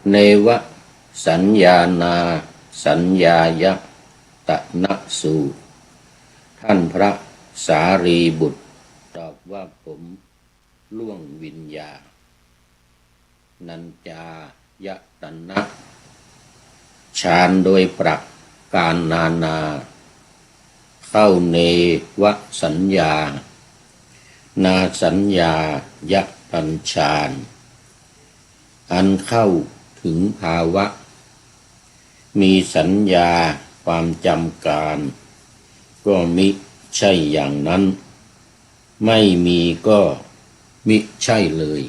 เนวสัญญานาสัญญายตนะสูท่านพระสารีบุตรตอบว่าผมล่วงวิญญานัญจายตนะฌานโดยประการนานาเข้าเนวสัญญานาสัญญายตัญฌานอันเข้าถึงภาวะมีสัญญาความจำการก็มิใช่อย่างนั้นไม่มีก็มิใช่เลย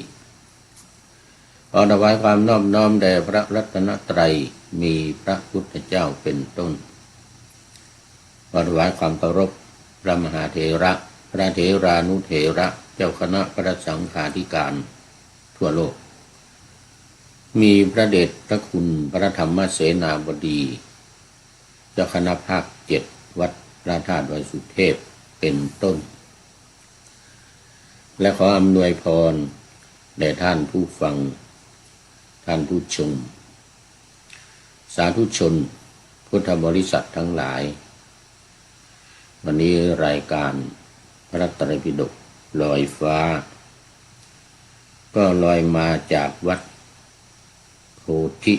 ขอถวายความนอบน้อมแด่พระรัตนตรัยมีพระพุทธเจ้าเป็นต้นขอถวายความเคารพพระมหาเถระพระเถรานุเถระเจ้าคณะพระสังฆาธิการทั่วโลกมีพระเดชพระคุณพระธรรมเสนาบดีเจ้าคณะภาค7วัดพระธาตุดอยสุเทพเป็นต้นและขออำนวยพรแด่ท่านผู้ฟังท่านผู้ชมสาธุชนพุทธบริษัททั้งหลายวันนี้รายการพระไตรปิฎกลอยฟ้าก็ลอยมาจากวัดโพธิ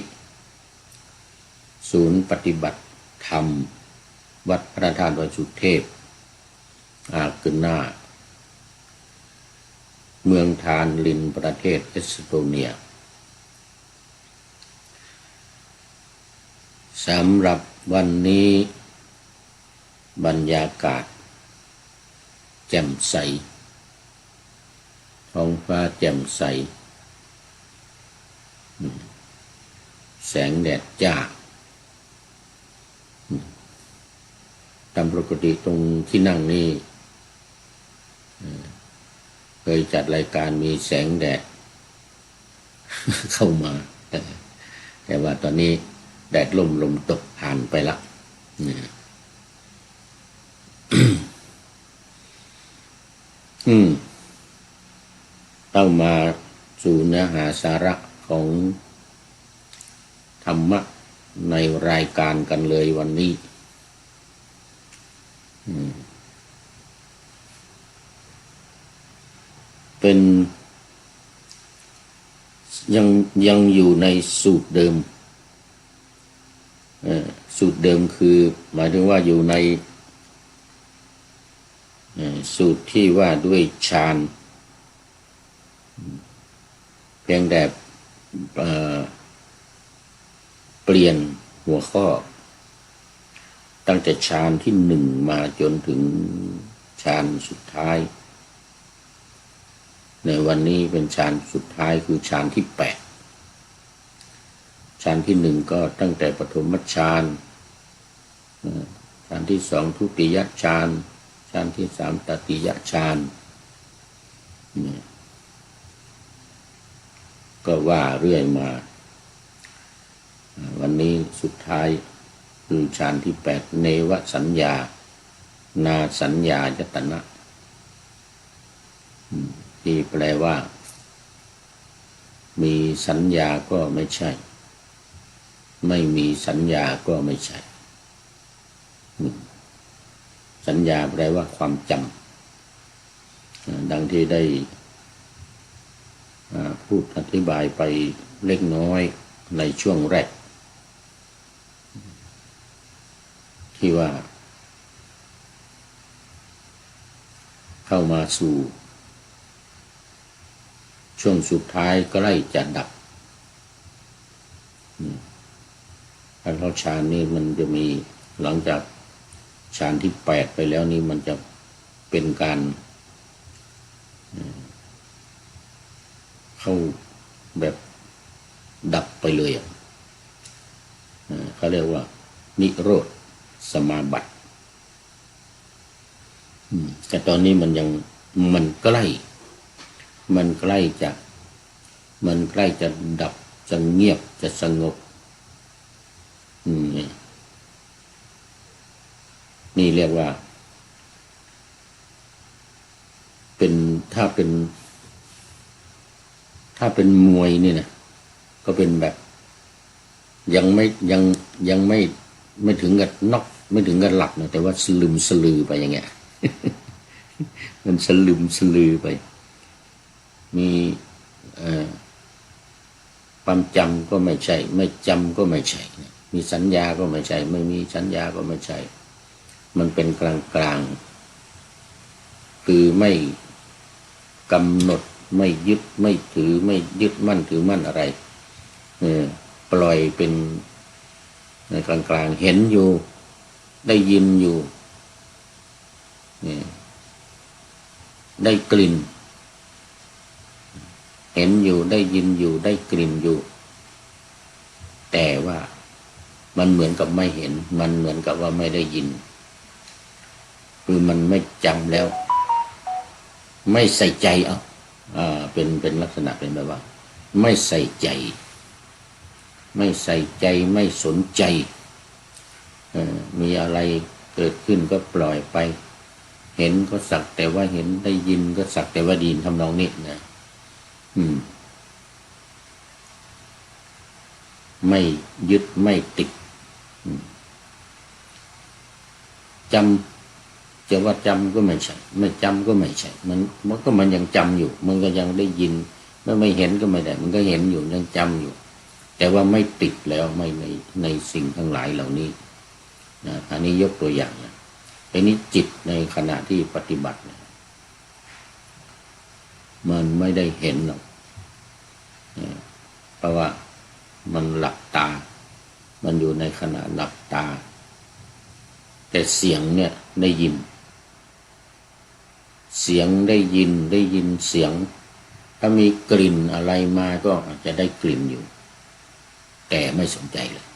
ศูนย์ปฏิบัติธรรมวัดพระธาตุดอยสุเทพอาร์เกนาเมืองทานลินประเทศเอสโตเนียสำหรับวันนี้บรรยากาศแจ่มใสท้องฟ้าแจ่มใสแสงแดดจ้าตามปกติตรงที่นั่งนี่เคยจัดรายการมีแสงแดดเข้ามาแต่ว่าตอนนี้แดดลมตกผ่านไปละต้องมาสู่เนื้อหาสาระของธรรมะในรายการกันเลยวันนี้เป็นยังอยู่ในสูตรเดิมสูตรเดิมคือหมายถึงว่าอยู่ในสูตรที่ว่าด้วยฌานเพียงแต่เปลี่ยนหัวข้อตั้งแต่ฌานที่1มาจนถึงฌานสุดท้ายในวันนี้เป็นฌานสุดท้ายคือฌานที่8ฌานที่1ก็ตั้งแต่ปฐมฌานฌานที่2ทุติยฌานฌานที่3ตติยฌานก็ว่าเรื่อยมาวันนี้สุดท้ายคือฌานที่8เนวสัญญานาสัญญายตนะที่แปลว่ามีสัญญาก็ไม่ใช่ไม่มีสัญญาก็ไม่ใช่สัญญาแปลว่าความจำดังที่ได้พูดอธิบายไปเล็กน้อยในช่วงแรกที่ว่าเข้ามาสู่ช่วงสุดท้ายใกล้จะดับการเข้าฌานนี่มันจะมีหลังจากฌานที่8ไปแล้วนี่มันจะเป็นการเข้าแบบดับไปเลยเขาเรียกว่านิโรธสมาบัติแต่ตอนนี้มันใกล้จะดับจะเงียบจะสงบนี่เรียกว่าถ้าเป็นมวยนี่นะก็เป็นแบบ ยังไม่ยังไม่ถึงกับน็อกไม่ถึงกับหลับนะแต่ว่าสลึมสลือไปอย่างเงี้ย มันสลึมสลือไปมีความจำก็ไม่ใช่ไม่จำก็ไม่ใช่มีสัญญาก็ไม่ใช่ไม่มีสัญญาก็ไม่ใช่มันเป็นกลางกลางคือไม่กำหนดไม่ยึดไม่ถือไม่ยึดมั่นถือมั่นอะไรปล่อยเป็นในกลางกลางเห็นอยู่ได้ยินอยู่ได้กลิ่นเห็นอยู่ได้ยินอยู่ได้กลิ่นอยู่แต่ว่ามันเหมือนกับไม่เห็นมันเหมือนกับว่าไม่ได้ยินคือมันไม่จำแล้วไม่ใส่ใจเป็นลักษณะเป็นแบบว่าไม่ใส่ใจไม่ใส่ใจไม่สนใจมีอะไรเกิดขึ้นก็ปล่อยไปเห็นก็สักแต่ว่าเห็นได้ยินก็สักแต่ว่าดีนทำนองนี้นะไม่ยึดไม่ติดจำจะว่าจำก็ไม่ใช่ไม่จำก็ไม่ใช่มันยังจำอยู่มันก็ยังได้ยินไม่เห็นก็ไม่ได้มันก็เห็นอยู่ยังจำอยู่แต่ว่าไม่ติดแล้วไม่ในสิ่งทั้งหลายเหล่านี้นะอันนี้ยกตัวอย่างนะอันนี้จิตในขณะที่ปฏิบัตินะมันไม่ได้เห็นหรอกเพราะว่ามันหลับตามันอยู่ในขณะหลับตาแต่เสียงเนี่ยได้ยินเสียงได้ยินเสียงถ้ามีกลิ่นอะไรมาก็อาจจะได้กลิ่นอยู่แต่ไม่สนใจเลย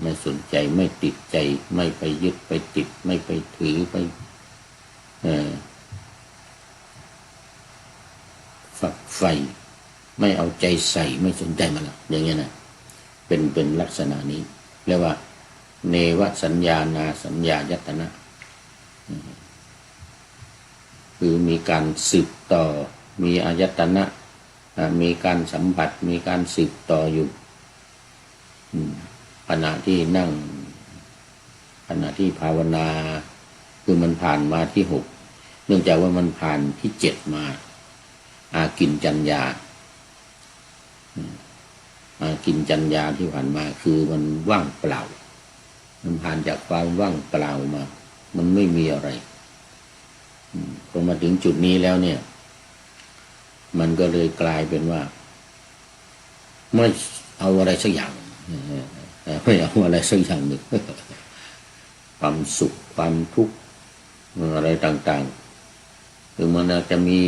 ไม่สนใจไม่ติดใจไม่ไปยึดไปติดไม่ไปถือไปฝักใฝ่ไม่เอาใจใส่ไม่สนใจมันหรอกอย่างเงี้ยนะเป็นลักษณะนี้เรียกว่าเนวสัญญานาสัญญายตนะคือมีการสืบต่อมีอายตนะมีการสัมผัสมีการสืบต่ออยู่ขณะที่นั่งขณะที่ภาวนาคือมันผ่านมาที่หกเนื่องจากว่ามันผ่านที่เจ็ดมาอากินจัญญากินจัญญาที่ผ่านมาคือมันว่างเปล่ามันผ่านจากความว่างเปล่ามามันไม่มีอะไรพอมาถึงจุดนี้แล้วเนี่ยมันก็เลยกลายเป็นว่าไม่เอาอะไรสักอย่างไม่เอาอะไรสักอย่างหนึ่งความสุขความทุกข์อะไรต่างๆคือมันอาจจะมี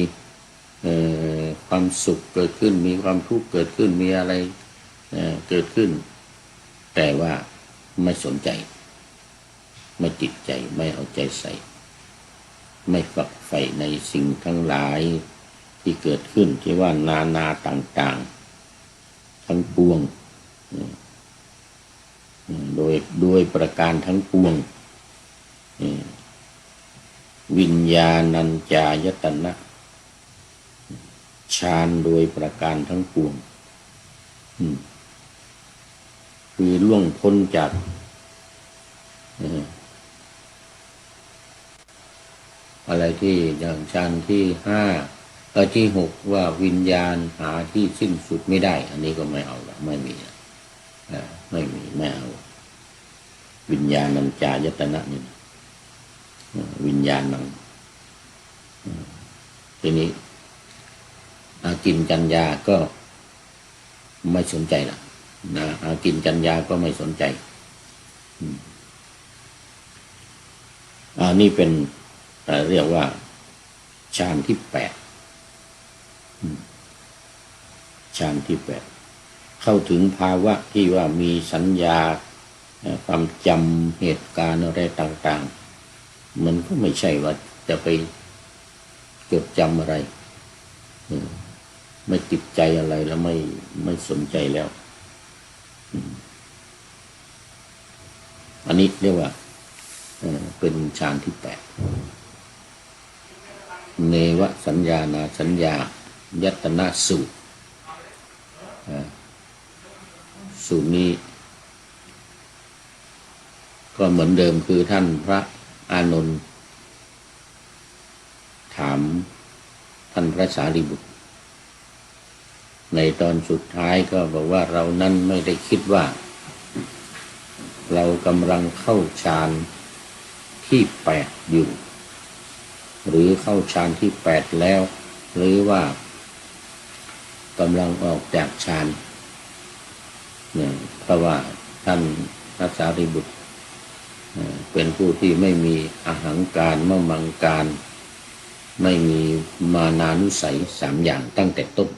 ความสุขเกิดขึ้นมีความทุกข์เกิดขึ้นมีอะไรเกิดขึ้นแต่ว่าไม่สนใจไม่ติดใจไม่เอาใจใส่ไม่ฝักใฝ่ในสิ่งทั้งหลายที่เกิดขึ้นที่ว่านานาต่างๆทั้งปวงโดยประการทั้งปวงวิญญาณัญจายตนะฌานโดยประการทั้งปวงคือล่วงพ้นจากอะไรที่อย่างฌานที่ห้าที่หกว่าวิญญาณหาที่สิ้นสุดไม่ได้อันนี้ก็ไม่เอาละไม่มีไม่เอาวิญญาณัญจายตนะนี่วิญญาณนังทีนี้อากินจัญญาก็ไม่สนใจละนะอากินจัญญาก็ไม่สนใจนี่เป็นเรียกว่าฌานที่แปดฌานที่แปดเข้าถึงภาวะที่ว่ามีสัญญาความจำเหตุการณ์อะไรต่างๆมันก็ไม่ใช่ว่าจะไปจดจำอะไรไม่ติดใจอะไรแล้วไม่สนใจแล้วอันนี้เรียกว่าเป็นฌานที่แปดเนวสัญญานาสัญญายตนะสูตร สูตรนี้ก็เหมือนเดิมคือท่านพระอานนท์ถามท่านพระสารีบุตรในตอนสุดท้ายก็บอกว่าเรานั้นไม่ได้คิดว่าเรากำลังเข้าฌานที่8อยู่หรือเข้าฌานที่8แล้วหรือว่ากำลังออกจากฌานเนี่ยเพราะว่าท่านพระสารีบุตรเป็นผู้ที่ไม่มีอหังการมมังการไม่มีมานานุสัย3อย่างตั้งแต่ต้น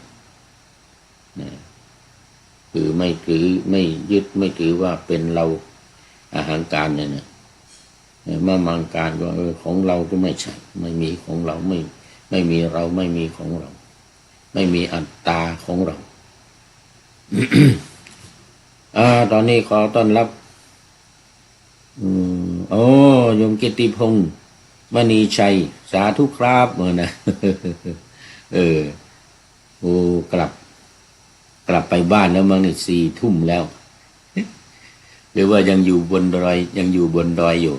คือไม่ถือไม่ยึดไม่ถือว่าเป็นเราอหังการเนี่ยนะมมังการก็ของเราก็ไม่ใช่ไม่มีของเราไม่มีเราไม่มีของเราไม่มีอัตตาของเรา ตอนนี้ขอต้อนรับโอ้โยมกิตติพงษ์มณีชัยสาธุครับนะโอ้กลับไปบ้านแล้วมั้งนี่4 ทุ่มแล้วหรือว่ายังอยู่บนดอยอยู่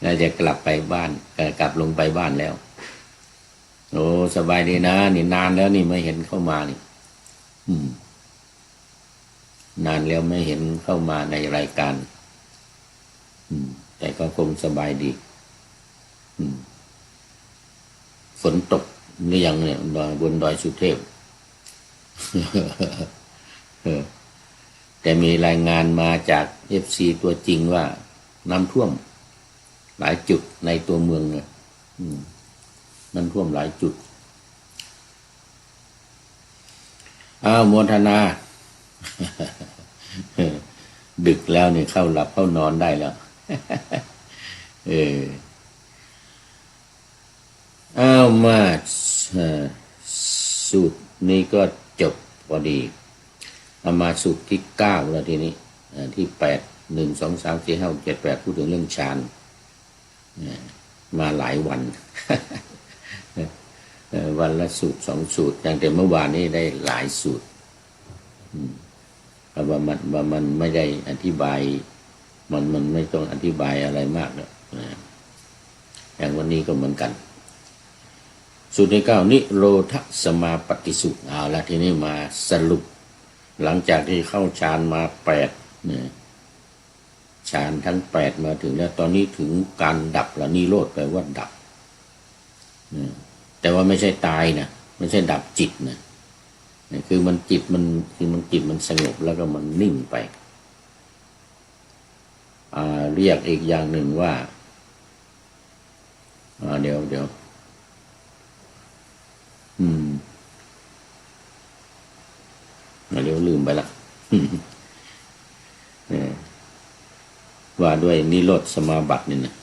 น่าจะกลับไปบ้านกลับลงไปบ้านแล้วโอ้สบายดีนะนี่นานแล้วนี่ไม่เห็นเข้ามานี่นานแล้วไม่เห็นเข้ามาในรายการแต่ก็คงสบายดีฝนตกหรือยังเนี่ยบนดอยสุเทพ แต่มีรายงานมาจาก FC ตัวจริงว่าน้ำท่วมหลายจุดในตัวเมืองเนี่ยน้ำท่วมหลายจุดโมทนา ดึกแล้วเนี่ยเข้าหลับเข้านอนได้แล้ว มาสูตรนี้ก็จบพอดีเอามาสูตรที่9แล้วทีนี้ที่8 1 2 3 4 5 6 7 8พูดถึงเรื่องฌานมาหลายวัน วันละสูตร2 สูตรอย่างแต่เมื่อวานนี้ได้หลายสูตรเพราะว่ามันไม่ได้อธิบายมันไม่ต้องอธิบายอะไรมากนะอย่างวันนี้ก็เหมือนกันสูตรที่9นิโรธสมาปฏิสูตรเอาละทีนี้มาสรุปหลังจากที่เข้าฌานมา8เนี่ยฌานทั้ง8มาถึงแล้วตอนนี้ถึงการดับแล้วนิโรธแปลว่าดับแต่ว่าไม่ใช่ตายนะไม่ใช่ดับจิตนะคือจิตมันสงบแล้วก็มันนิ่งไปเรียกอีกอย่างหนึ่งว่าเดี๋ยวเดี๋ยวลืมไปละ ว่าด้วยนิโรธสมาบัตินี่นะ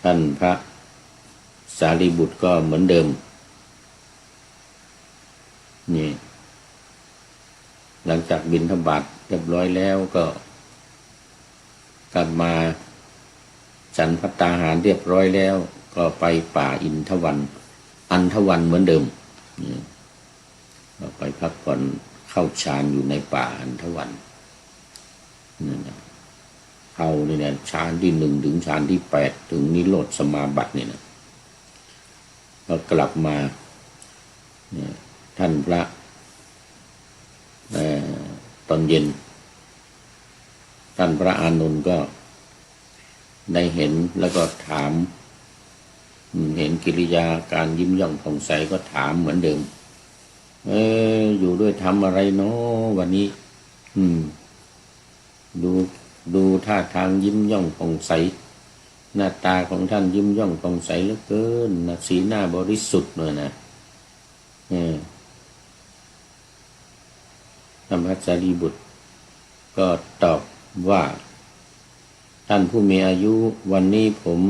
ท่านพระสารีบุตรก็เหมือนเดิมนี่หลังจากบิณฑบาตเรียบร้อยแล้วก็กลับมาฉันภัตตาหารเรียบร้อยแล้วก็ไปป่าอันธวันเหมือนเดิมก็ไปพักผ่อนเข้าฌานอยู่ในป่าอันธวันนั่นนะเข้านี่เนี่ยฌานที่1ถึงฌานที่8ถึงนิโรธสมาบัตินี่นะก็กลับมาท่านพระตอนเย็นท่านพระอานนท์ก็ได้เห็นแล้วก็ถามเห็นกิริยาการยิ้มย่องผ่องใสก็ถามเหมือนเดิมอยู่ด้วยทำอะไรเนาะวันนี้ดูท่าทางยิ้มย่องผ่องใสหน้าตาของท่านยิ้มย่องผ่องใสเหลือเกินสีหน้าบริสุทธิ์เลยนะท่านพระสารีบุตรก็ตอบว่าท่านผู้มีอายุวันนี้ผม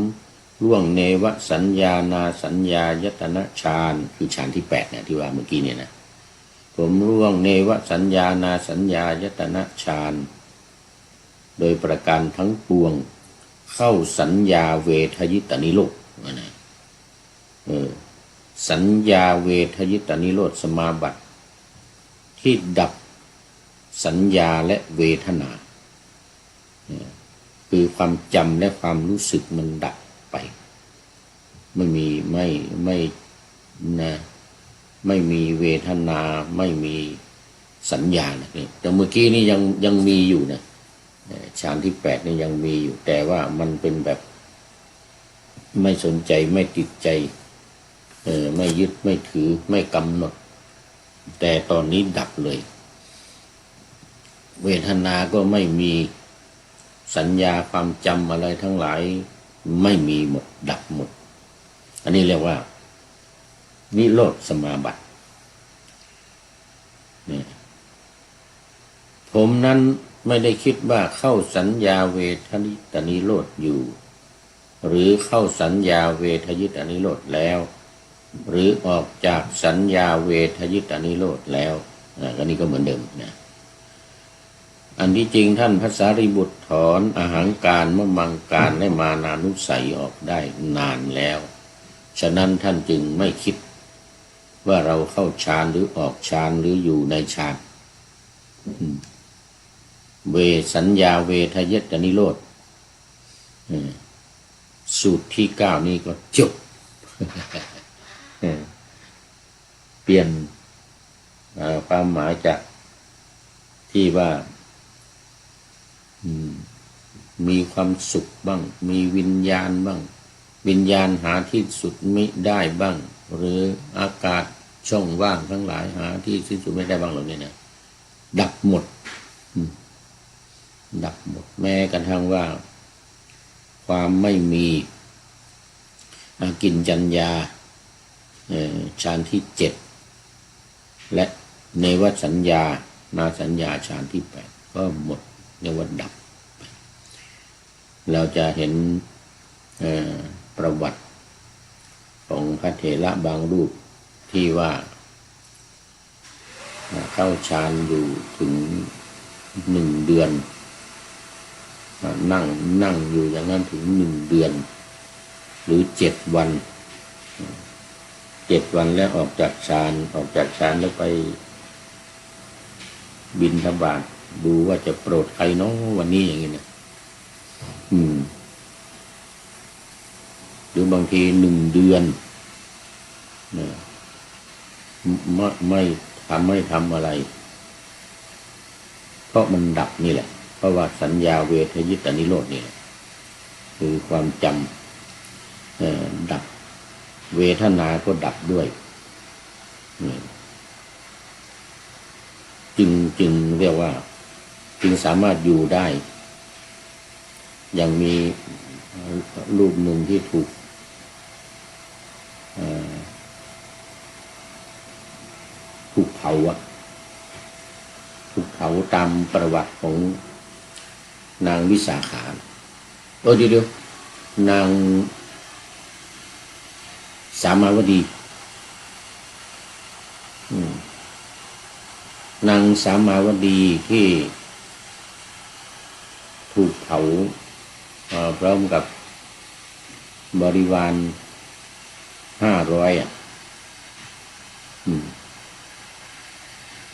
ล่วงเนวสัญญานาสัญญายตนะฌานคือฌานที่8เนี่ยที่ว่าเมื่อกี้เนี่ยนะผมล่วงเนวสัญญานาสัญญายตนะฌานโดยประการทั้งปวงเข้าสัญญาเวทยิตนิโรธนะ สัญญาเวทยิตานิโรธสมาบัติที่ดับสัญญาและเวทนาคือความจำและความรู้สึกมันดับไปไม่มีไม่มีเวทนาไม่มีสัญญานะแต่เมื่อกี้นี่ยังมีอยู่นะฌานที่8นี่ยังมีอยู่แต่ว่ามันเป็นแบบไม่สนใจไม่ติดใจไม่ยึดไม่ถือไม่กำหนดแต่ตอนนี้ดับเลยเวทนาก็ไม่มีสัญญาความจำอะไรทั้งหลายไม่มีหมดดับหมดอันนี้เรียกว่านิโรธสมาบัตินี่ผมนั้นไม่ได้คิดว่าเข้าสัญญาเวทยิตานิโรธอยู่หรือเข้าสัญญาเวทยิตานิโรธแล้วหรือออกจากสัญญาเวทยิตานิโรธแล้วอันนี้ก็เหมือนเดิมนะอันที่จริงท่านพระสารีบุตรถอนอหังการมมังการและมานานุสัยออกได้นานแล้วฉะนั้นท่านจึงไม่คิดว่าเราเข้าฌานหรือออกฌานหรืออยู่ในฌานสัญญาเวทยิตานิโรธสูตรที่9นี้ก็จบเปลี่ยนความหมายจากที่ว่ามีความสุขบ้างมีวิญญาณบ้างวิญญาณหาที่สุดไม่ได้บ้างหรืออากาศช่องว่างทั้งหลายหาที่สิ้นสุดไม่ได้บ้างเหล่านี้นะดับหมดดับหมดแม้กระทั่งว่าความไม่มีอากิญจัญญาฌานที่7และเนวสัญญานาสัญญาฌานที่8ก็หมดเรียกว่าดับเราจะเห็นประวัติของพระเถระบางรูปที่ว่าเข้าฌานอยู่ถึง1 เดือนนั่งอยู่อย่างนั้นถึง1 เดือนหรือ7 วัน7 วันแล้วออกจากฌานแล้วไปบิณฑบาตดูว่าจะโปรดใครเนาะวันนี้อย่างนี้นะหรือบางที1 เดือนไม่ทำอะไรเพราะมันดับนี่แหละเพราะว่าสัญญาเวทยิตานิโรธนี่แหละคือความจำดับเวทนาก็ดับด้วยจึงเรียกว่าจึงสามารถอยู่ได้อย่างมีรูปหนึ่งที่ถูกเผาถูกเผาตามประวัติของนางวิสาขาเดี๋ยวนางสามาวดีนางสามาวดีที่ถูกเผาพร้อมกับบริวาร500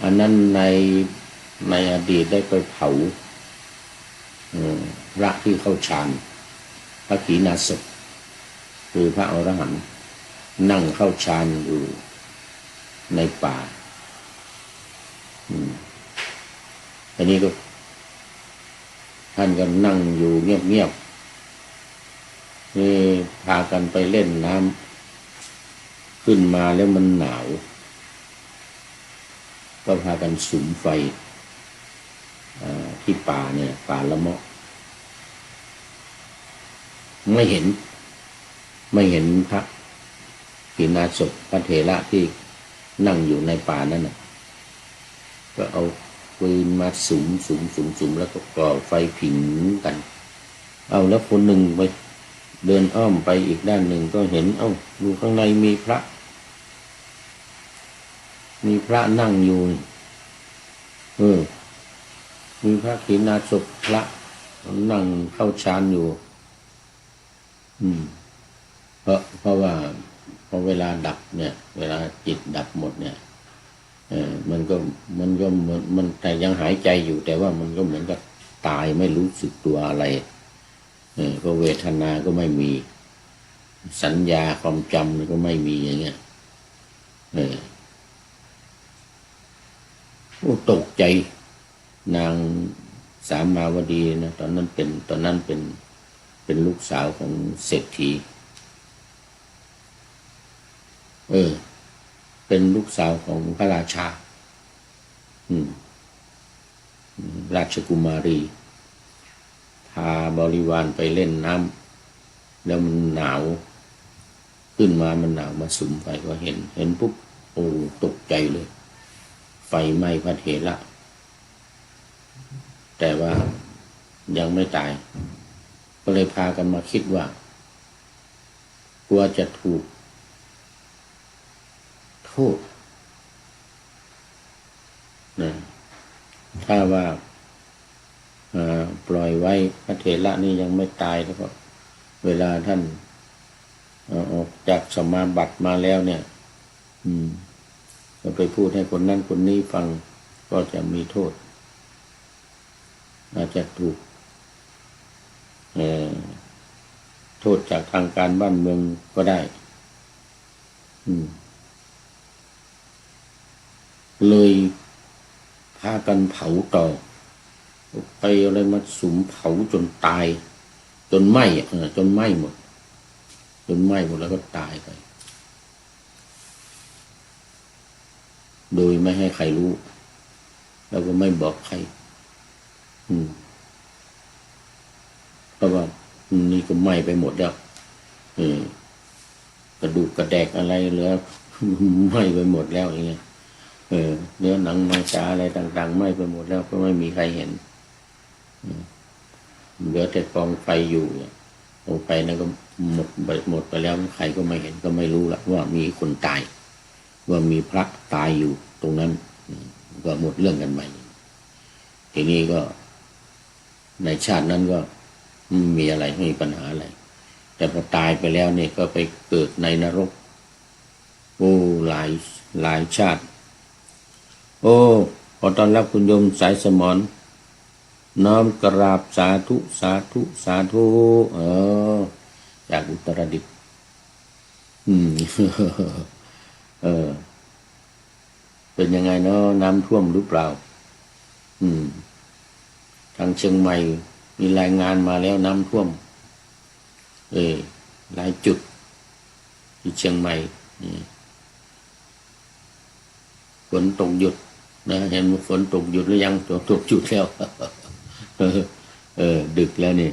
อันนั้นในอดีตได้ไปเผาพระที่เข้าฌานพระขีณาสพคือพระอรหันต์นั่งเข้าฌานอยู่ในป่าอันนี้ก็ท่านก็นั่งอยู่เงียบๆนี่พากันไปเล่นน้ำขึ้นมาแล้วมันหนาวก็พากันสุมไฟที่ป่าเนี่ยป่าละเมาะไม่เห็นพระขีณาสพพระเถระที่นั่งอยู่ในป่านั้นน่ะก็เอาปืนมาสุมแล้วก็ก่อไฟผิงกันแล้วคนหนึ่งไปเดินอ้อมไปอีกด้านหนึ่งก็เห็นดูข้างในมีพระนั่งอยู่มีพระขีณาสพพระนั่งเข้าฌานอยู่เพราะว่า อเวลาดับเนี่ย เวลาจิตดับหมดเนี่ยมันแต่ยังหายใจอยู่แต่ว่ามันก็เหมือนกับตายไม่รู้สึกตัวอะไรก็เวทนาก็ไม่มีสัญญาความจำก็ไม่มีอย่างเงี้ยโอ้ตกใจนางสามาวดีนะตอนนั้นเป็นลูกสาวของเศรษฐีเป็นลูกสาวของพระราชาราชกุมารีพาบริวารไปเล่นน้ำแล้วมันหนาวขึ้นมามันหนาวมาสุมไฟก็เห็นปุ๊บโอ้ตกใจเลยไฟไหม้พระเถระแต่ว่ายังไม่ตายก็เลยพากันมาคิดว่ากลัวจะถูกโทษนะถ้าว่าปล่อยไว้พระเถระนี่ยังไม่ตายแล้วก็เวลาท่านออกจากสมาบัติมาแล้วเนี่ยก็ไปพูดให้คนนั้นคนนี้ฟังก็จะมีโทษอาจจะถูกโทษจากทางการบ้านเมืองก็ได้เลยพากันเผาต่อไปอะไรมาสุมเผาจนตายจนไหม้จนไหม้หมดแล้วก็ตายไปโดยไม่ให้ใครรู้แล้วก็ไม่บอกใครเพราะว่านี่ก็ไหม้ไปหมดแล้วกระดูกกระแดกอะไรเหลือไหม้ไปหมดแล้วอย่างเงี้ยเนื้อหนังมังสาอะไรต่างๆไหม้ไปหมดแล้วก็ไม่มีใครเห็นเหลือแต่กองไฟอยู่กองไฟนั้นก็หมดไปแล้วใครก็ไม่เห็นก็ไม่รู้ละว่ามีคนตายว่ามีพระตายอยู่ตรงนั้นก็หมดเรื่องกันไปทีนี้ก็ในชาตินั้นก็ไม่มีอะไรไม่มีปัญหาอะไรแต่พอตายไปแล้วเนี่ยก็ไปเกิดในนรกโอ้หลายชาติโอ้ขอต้อนรับคุณโยมสายสมรน้อมกราบสาธุสาธุสาธุจากอุตรดิตถ์เป็นยังไงเนาะน้ำท่วมหรือเปล่าทางเชียงใหม่มีรายงานมาแล้วน้ำท่วมหลายจุดที่เชียงใหม่ฝนตกหยุดนะเห็นฝนตกหยุดหรือยังตกหยุดแล้วดึกแล้วนี่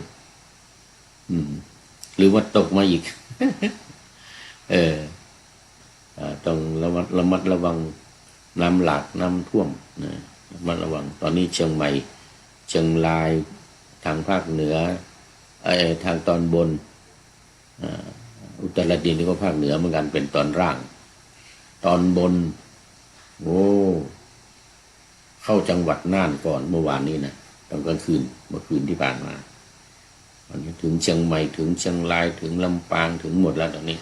หรือว่าตกมาอีกต้องระมัดระวังน้ำหลากน้ำท่วมนะระมัดระวังตอนนี้เชียงใหม่เชียงรายทางภาคเหนือทางตอนบนอุตรดิตถ์นี่ก็ภาคเหนือเหมือนกันเป็นตอนล่างตอนบนโอ้เข้าจังหวัดน่านก่อนเมื่อวานนี้นะตอนกลางคืนเมื่อคืนที่ผ่านมาวันนี้ถึงเชียงใหม่ถึงเชียงรายถึงลำปางถึงหมดแล้วตอนนี้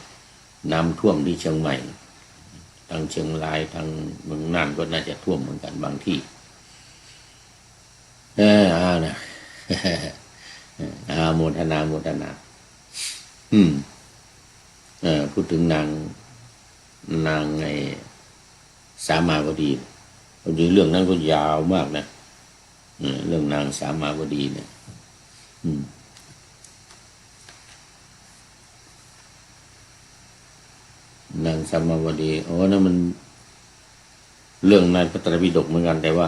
น้ำท่วมที่เชียงใหม่ทางเชียงรายทางเมืองน่านก็น่าจะท่วมเหมือนกันบางที่นะโมทนาพูดถึงนางไอ้สามาวดีจริงเรื่องนั้นก็ยาวมากนะเรื่องนางสามาวดีเนี่ยนางสามาวดีนั่นมันเรื่องในพระไตรปิฎกเหมือนกันแต่ว่า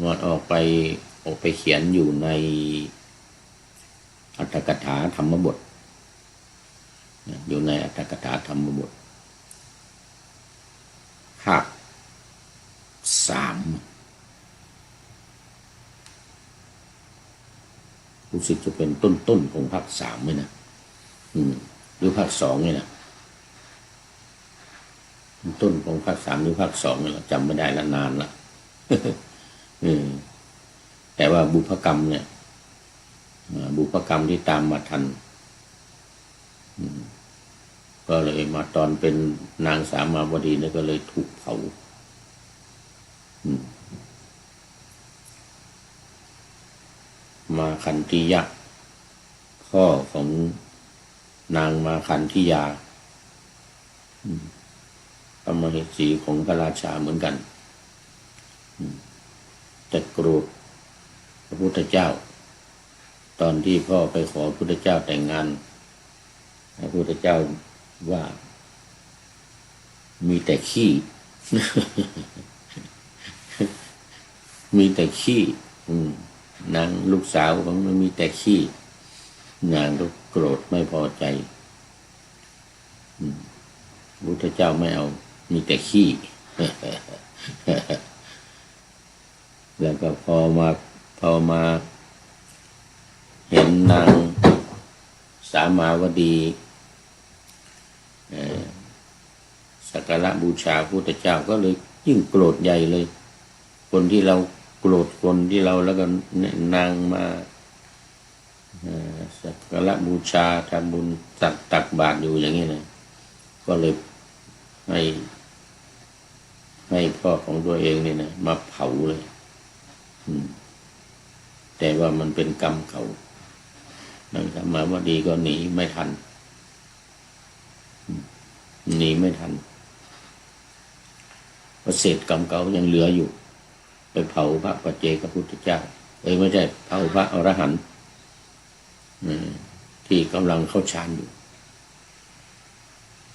งอนออกไปเขียนอยู่ในอรรถกถาธรรมบทอยู่ในอรรถกถาธรรมบทภาค 3รู้สึกจะเป็นต้นของภาค 3ไหมนะหรือภาค 2นี่นะต้นของภาค 3หรือภาค 2นี่แหละจำไม่ได้ละนานละแต่ว่าบุพกรรมเนี่ยบุพกรรมที่ตามมาทันก็ ก็เลยมาตอนเป็นนางสามาวดีเนี่ยก็เลยถูกเผามาคันธิยะพ่อของนางมาคันธิยาพระมเหสีของพระราชาเหมือนกันแต่โกรธพระพุทธเจ้าตอนที่พ่อไปขอพระพุทธเจ้าแต่งงานพระพุทธเจ้าว่ามีแต่ขี้ มีแต่ขี้นางลูกสาวของมันมีแต่ขี้นางก็โกรธไม่พอใจพระพุทธเจ้าไม่เอามีแต่ขี้ แล้วก็พอมาเห็นนางสามาวดีสักการะบูชาพระพุทธเจ้าก็เลยยิ่งโกรธใหญ่เลยคนที่เราโกรธคนที่เราแล้วก็นางมาสักการะบูชาทำบุญตักบาตรอยู่อย่างนี้นะก็เลยให้พ่อของตัวเองเนี่ยนะมาเผาเลยแต่ว่ามันเป็นกรรมเขานางสามาวดีก็หนีไม่ทันเพราะเศษกรรมเก่ายังเหลืออยู่ไปเผาพระปัจเจกพุทธเจ้าไม่ใช่เผาพระอรหันต์ที่กำลังเข้าฌานอยู่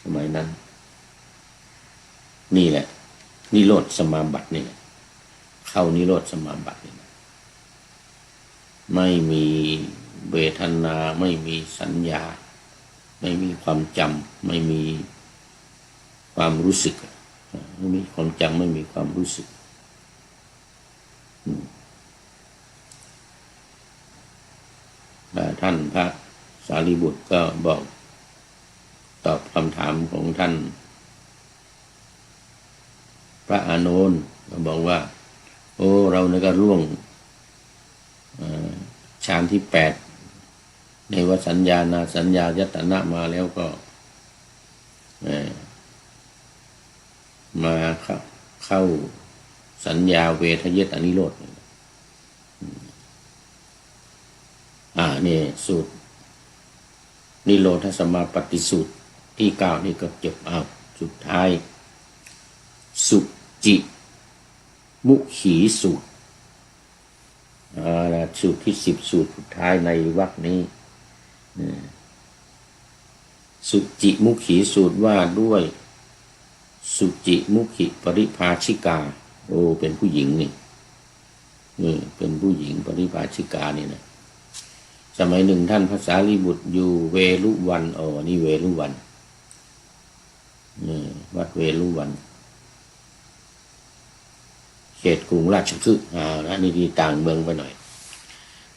สมัยนั้นนี่แหละนิโรธสมาบัตินี่แหละเข้านิโรธสมาบัตินี่ไม่มีเวทนาไม่มีสัญญาไม่มีความจำไม่มีความรู้สึกไม่มีความจำไม่มีความรู้สึกท่านพระสารีบุตรก็บอกตอบคำถามของท่านพระอานนท์ก็บอกว่าโอ้เราเนี่ยก็ร่วงฌานที่8ในวสัญญานาสัญญายตนะมาแล้วก็มาเข้าสัญญาเวทยตนิโรธนี่สูตรนิโรธสมาปฏิสูตรที่9นี่ก็จบสุดท้ายสุจิมุขีสูตรสูตรที่10สูตรสุดท้ายในวรรคนี้สุจิมุขีสูตรว่าด้วยสุจิมุขิปริภาชิกาเป็นผู้หญิงนี่เป็นผู้หญิงปริภาชิกานี่นะสมัยหนึ่งท่านพระสารีบุตรอยู่เวลุวันนี่เวลุวันวัดเวลุวันเขตกรุงราชคฤห์นี่ดีต่างเมืองไปหน่อย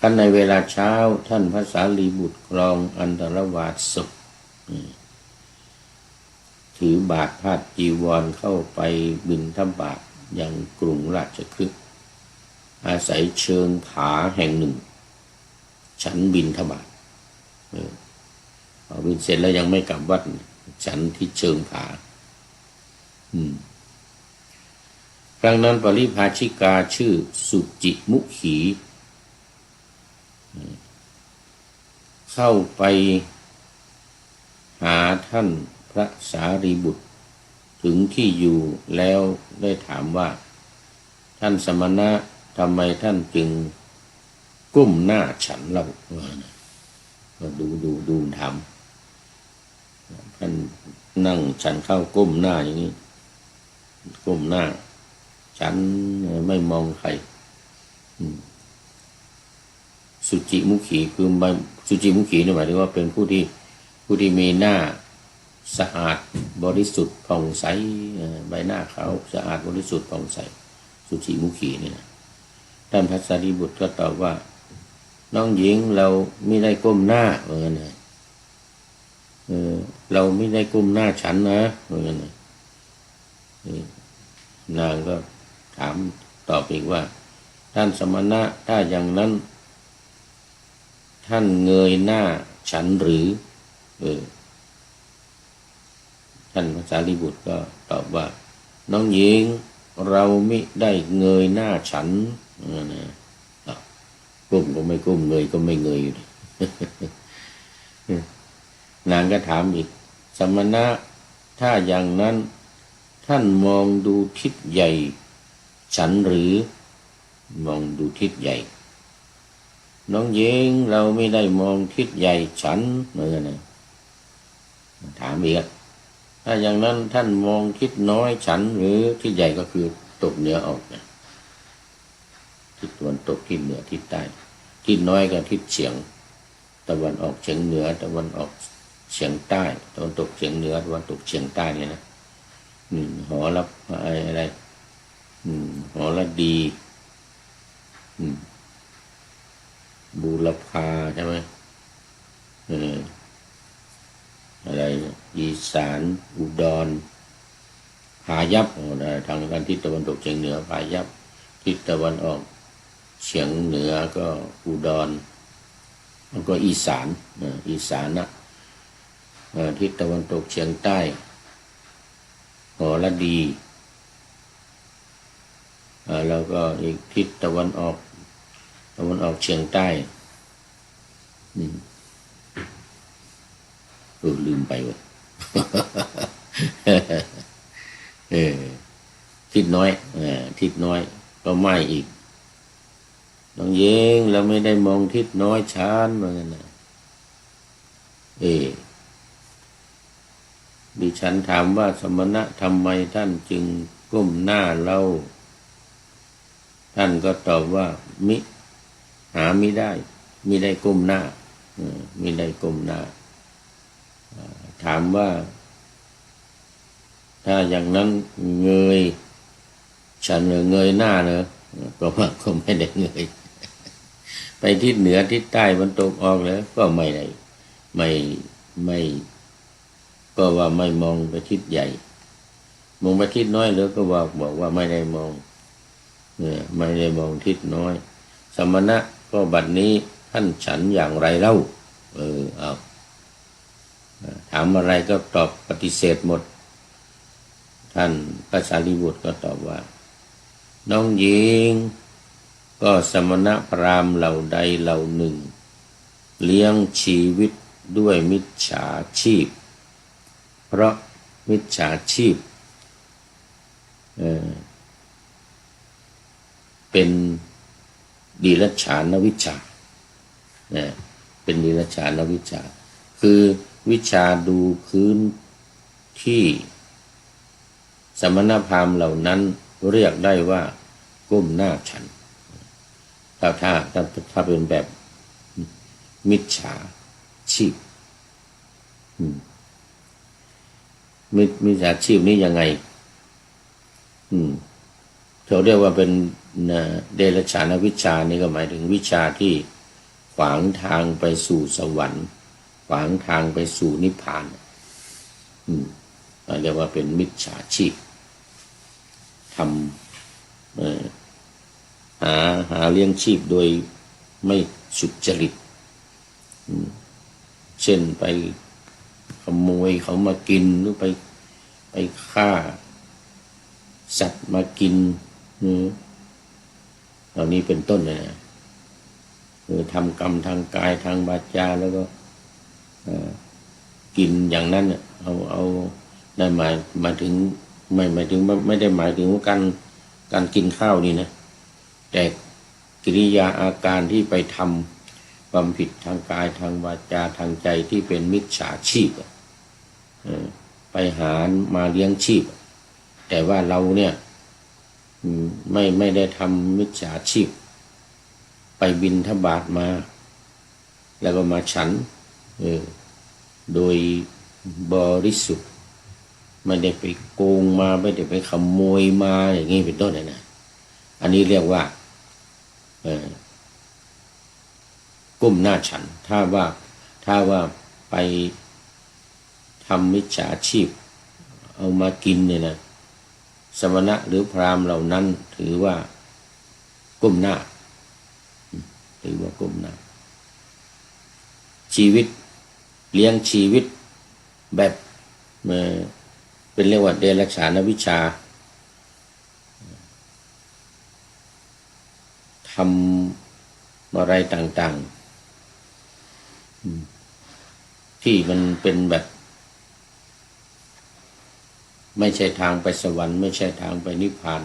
กันในเวลาเช้าท่านพระสารีบุตรครองอันตรวาสศพถือบาตรพาดจีวรเข้าไปบิณฑบาตยังกรุงราชคฤห์อาศัยเชิงผาแห่งหนึ่งฉันบิณฑบาตบิณเสร็จแล้วยังไม่กลับวัดฉันที่เชิงผาครั้งนั้นปริภาชิกาชื่อสุจิมุขีเข้าไปหาท่านพระสารีบุตรถึงที่อยู่แล้วได้ถามว่าท่านสมณะทำไมท่านจึงก้มหน้าฉันเราก็ดูทำท่านนั่งฉันเข้าก้มหน้าอย่างนี้ก้มหน้าฉันไม่มองใครสุจิมุขีคือสุจิมุขีนี่หมายถึงว่าเป็นผู้ที่มีหน้าสะอาดบริสุทธิ์ผ่องใสใบหน้าเขาสะอาดบริสุทธิ์ผ่องใสสุจิมุขีนี่นะท่านพระสารีบุตรก็ตอบว่าน้องหญิงเราไม่ได้ก้มหน้าเหมือนกันนะเราไม่ได้ก้มหน้าฉันนะเหมือนกันนะนางก็ถามตอบอีกว่าท่านสมณะถ้าอย่างนั้นท่านเงยหน้าฉันหรือ ท่านพระสารีบุตรก็ตอบว่าน้องหญิงเรามิได้เงยหน้าฉันนะก้มก็ไม่ก้มเงยก็ไม่เงยอยู่ นางก็ถามอีกสมณะถ้าอย่างนั้นท่านมองดูทิศใหญ่ฉันหรือมองดูทิศใหญ่น้องหญิงเราไม่ได้มองทิศใหญ่ฉันเหมือนกันนะถามอีกถ้าอย่างนั้นท่านมองทิศน้อยฉันหรือทิศใหญ่ก็คือตกเหนือออกนะทิศตะวันตกทิศเหนือทิศใต้ทิศน้อยก็ทิศเฉียงตะวันออกเฉียงเหนือตะวันออกเฉียงใต้ตะวันตกเฉียงเหนือตะวันตกเฉียงใต้เนี่ยนะหอรับอะไรหอระดีบูรพาใช่ไหมอะไรอีสานอุดรพายัพทางทิศตะวันตกเฉียงเหนือพายัพทิศตะวันออกเฉียงเหนือก็อุดรแล้วก็อีสานอีสานนะทิศตะวันตกเฉียงใต้หอระดีแล้วก็อีกทิศตะวันออกเฉียงใต้ลืมไปวะ ทิศน้อยทิศน้อยก็ไม่อีกน้องเย้งเราไม่ได้มองทิศน้อยชานเหมือนกันนะดิฉันถามว่าสมณะทำไมท่านจึงก้มหน้าเราท่านก็ตอบว่าหามิได้ก้มหน้ามิได้ก้มหน้าถามว่าถ้าอย่างนั้นเงยฉันเงยหน้าเนอะก็ว่าก็ไม่ได้เงยไปทิศเหนือทิศใต้มันตกออกแล้วก็ไม่ได้ไม่ก็ว่าไม่มองไปทิศใหญ่มองไปทิศน้อยแล้วก็บอกว่าไม่ได้มองไม่ได้มองทิศน้อยสมณะก็บัดนี้ท่านฉันอย่างไรเล่าเอาถามอะไรก็ตอบปฏิเสธหมดท่านพระสารีบุตรก็ตอบว่าน้องหญิงก็สมณะพราหมณ์เหล่าใดเหล่าหนึ่งเลี้ยงชีวิตด้วยมิจฉาชีพเพราะมิจฉาชีพเป็นดิรัจฉานวิชชาเป็นดิรัจฉานวิชชาคือวิชาดูพื้นที่สมณพราหมณ์เหล่านั้นเรียกได้ว่าก้มหน้าฉันถ้าเป็นแบบมิจฉาชีพมิจฉาชีพนี้ยังไงเขาเรียกว่าเป็นเดรัจฉานวิชานี่ก็หมายถึงวิชาที่ขวางทางไปสู่สวรรค์ขวางทางไปสู่นิพพานเรียกว่าเป็นมิจฉาชีพทำหาเลี้ยงชีพโดยไม่สุจริตเช่นไปขโมยเขามากินหรือไปฆ่าสัตว์มากินเหล่านี้เป็นต้นเลยนะทำกรรมทางกายทางวาจาแล้วก็กินอย่างนั้นเอาได้หมายถึงไม่ได้หมายถึงว่าการกินข้าวนี่นะแต่กิริยาอาการที่ไปทำความผิดทางกายทางวาจาทางใจที่เป็นมิจฉาชีพไปหามาเลี้ยงชีพแต่ว่าเราเนี่ยไม่ได้ทำมิจฉาชีพไปบิณฑบาตมาแล้วก็มาฉันโดยบริสุทธิ์ไม่ได้ไปโกงมาไม่ได้ไปขโมยมาอย่างนี้เป็นต้นนะอันนี้เรียกว่าก้มหน้าฉันถ้าว่าไปทำมิจฉาชีพเอามากินเนี่ยนะสมณะหรือพราหมณ์เหล่านั้นถือว่าก้มหน้าถือว่าก้มหน้าชีวิตเลี้ยงชีวิตแบบ เป็นเรียกว่าเดรัจฉานวิชาทำอะไรต่างๆที่มันเป็นแบบไม่ใช่ทางไปสวรรค์ไม่ใช่ทางไปนิพพาน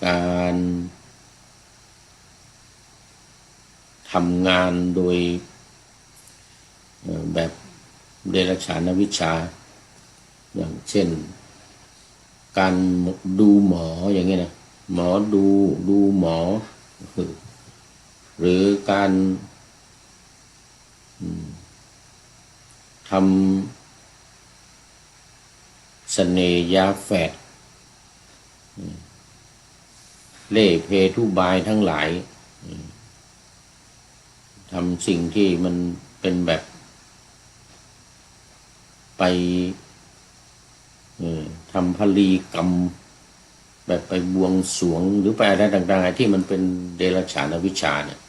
การทำงานโดยแบบเดรัจฉานวิชาอย่างเช่นการดูหมออย่างเงี้ยนะหมอดูหมอหรือการทำเสน่ห์ยาแฝดเล่เพทุบายทั้งหลายทำสิ่งที่มันเป็นแบบไปทำพลีกรรมแบบไปบวงสรวงหรือไปอะไรต่างๆที่มันเป็นเดรัจฉานวิชาเนี่ย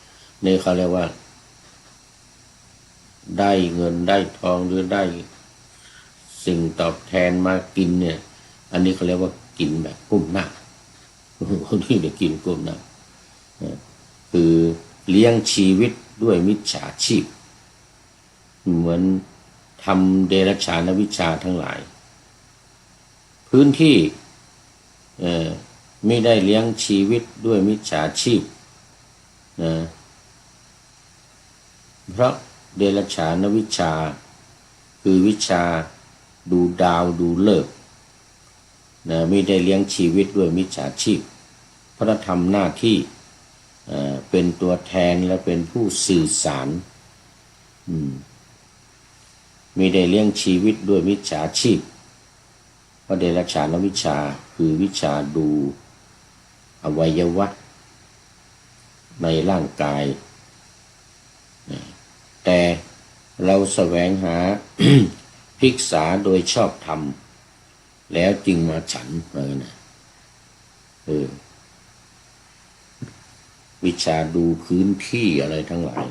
นี่เขาเรียกว่าได้เงินได้ทองหรือได้สิ่งตอบแทนมากินเนี่ยอันนี้เขาเรียกว่ากินแบบก้มหน้าคนที่ได้กินก้มหน้าคือเลี้ยงชีวิตด้วยมิจฉาชีพเหมือนทำเดรัจฉานวิชาทั้งหลายพื้นที่ไม่ได้เลี้ยงชีวิตด้วยมิจฉาชีพนะเพราะเดรัจฉานวิชาคือวิชาดูดาวดูฤกษ์นะไม่ได้เลี้ยงชีวิตด้วยมิจฉาชีพเพราะทำหน้าที่เป็นตัวแทนและเป็นผู้สื่อสารไม่ได้เลี้ยงชีวิตด้วยมิจฉาชีพเพราะเดรัจฉานวิชาคือวิชาดูอวัยวะในร่างกายแต่เราแสวงหา ภิกษาโดยชอบธรรมแล้วจึงมาฉันนะวิชาดูพื้นที่อะไรทั้งหลาย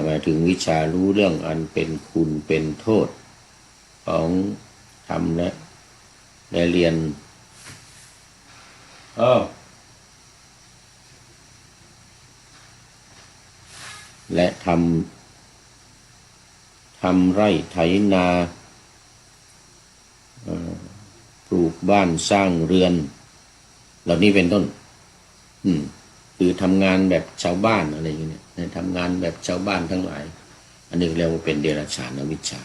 หมายถึงวิชารู้เรื่องอันเป็นคุณเป็นโทษของธรรมและเรียนและทำไร่ไถนาปลูกบ้านสร้างเรือนเหล่านี้เป็นต้นคือทำงานแบบชาวบ้านอะไรอย่างเงี้ยทำงานแบบชาวบ้านทั้งหลายอันนี้เรียกว่าเป็นเดรัจฉานวิชา